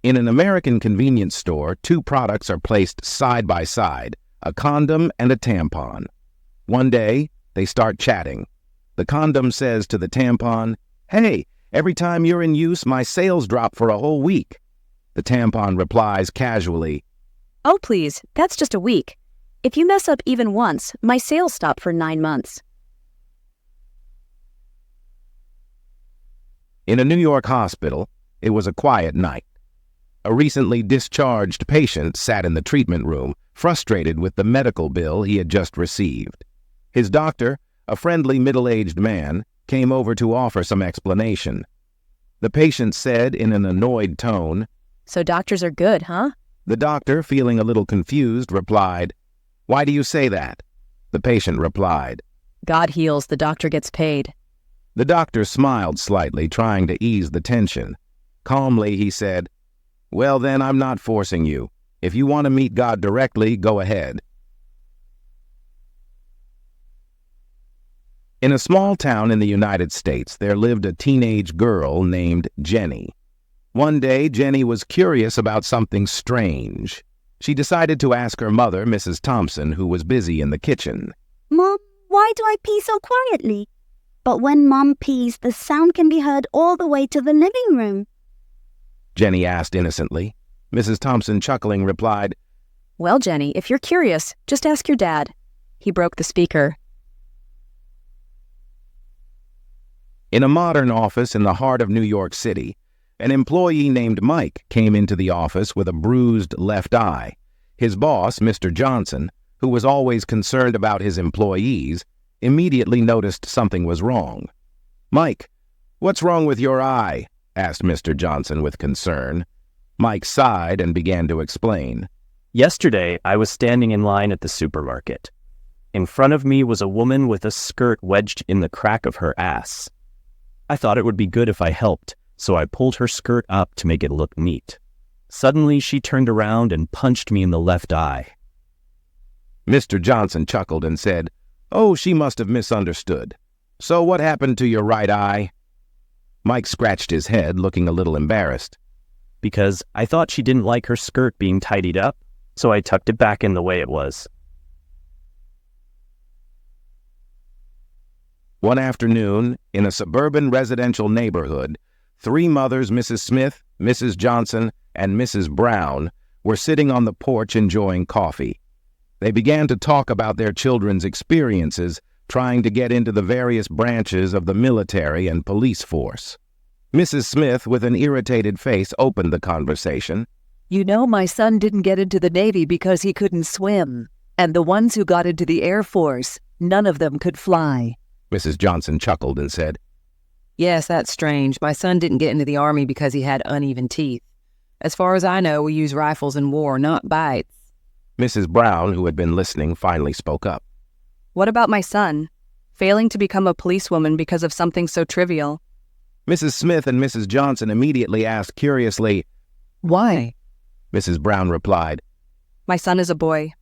In an American convenience store, two products are placed side by side, a condom and a tampon. One day, they start chatting. The condom says to the tampon, "Hey, every time you're in use, my sales drop for a whole week." The tampon replies casually, "Oh, please, that's just a week. If you mess up even once, my sales stop for 9 months. In a New York hospital, it was a quiet night. A recently discharged patient sat in the treatment room, frustrated with the medical bill he had just received. His doctor, a friendly middle-aged man, came over to offer some explanation. The patient said in an annoyed tone, "So doctors are good, huh?" The doctor, feeling a little confused, replied, "Why do you say that?" The patient replied, "God heals, the doctor gets paid." The doctor smiled slightly, trying to ease the tension. Calmly, he said, "Well, then, I'm not forcing you. If you want to meet God directly, go ahead." In a small town in the United States, there lived a teenage girl named Jenny. One day, Jenny was curious about something strange. She decided to ask her mother, Mrs. Thompson, who was busy in the kitchen. "Mom, why do I pee so quietly? But when Mom pees, the sound can be heard all the way to the living room." Jenny asked innocently. Mrs. Thompson, chuckling, replied, "Well, Jenny, if you're curious, just ask your dad." He broke the speaker. In a modern office in the heart of New York City, an employee named Mike came into the office with a bruised left eye. His boss, Mr. Johnson, who was always concerned about his employees, immediately noticed something was wrong. "Mike, what's wrong with your eye?" asked Mr. Johnson with concern. Mike sighed and began to explain. "Yesterday, I was standing in line at the supermarket. In front of me was a woman with a skirt wedged in the crack of her ass. I thought it would be good if I helped, so I pulled her skirt up to make it look neat. Suddenly, she turned around and punched me in the left eye." Mr. Johnson chuckled and said, "Oh, she must have misunderstood. So what happened to your right eye?" Mike scratched his head, looking a little embarrassed. "Because I thought she didn't like her skirt being tidied up, so I tucked it back in the way it was." One afternoon, in a suburban residential neighborhood, three mothers, Mrs. Smith, Mrs. Johnson, and Mrs. Brown, were sitting on the porch enjoying coffee. They began to talk about their children's experiences trying to get into the various branches of the military and police force. Mrs. Smith, with an irritated face, opened the conversation. "You know, my son didn't get into the Navy because he couldn't swim. And the ones who got into the Air Force, none of them could fly." Mrs. Johnson chuckled and said, "Yes, that's strange. My son didn't get into the Army because he had uneven teeth. As far as I know, we use rifles in war, not bites." Mrs. Brown, who had been listening, finally spoke up. "What about my son? Failing to become a policewoman because of something so trivial." Mrs. Smith and Mrs. Johnson immediately asked curiously, "Why?" Mrs. Brown replied, "My son is a boy.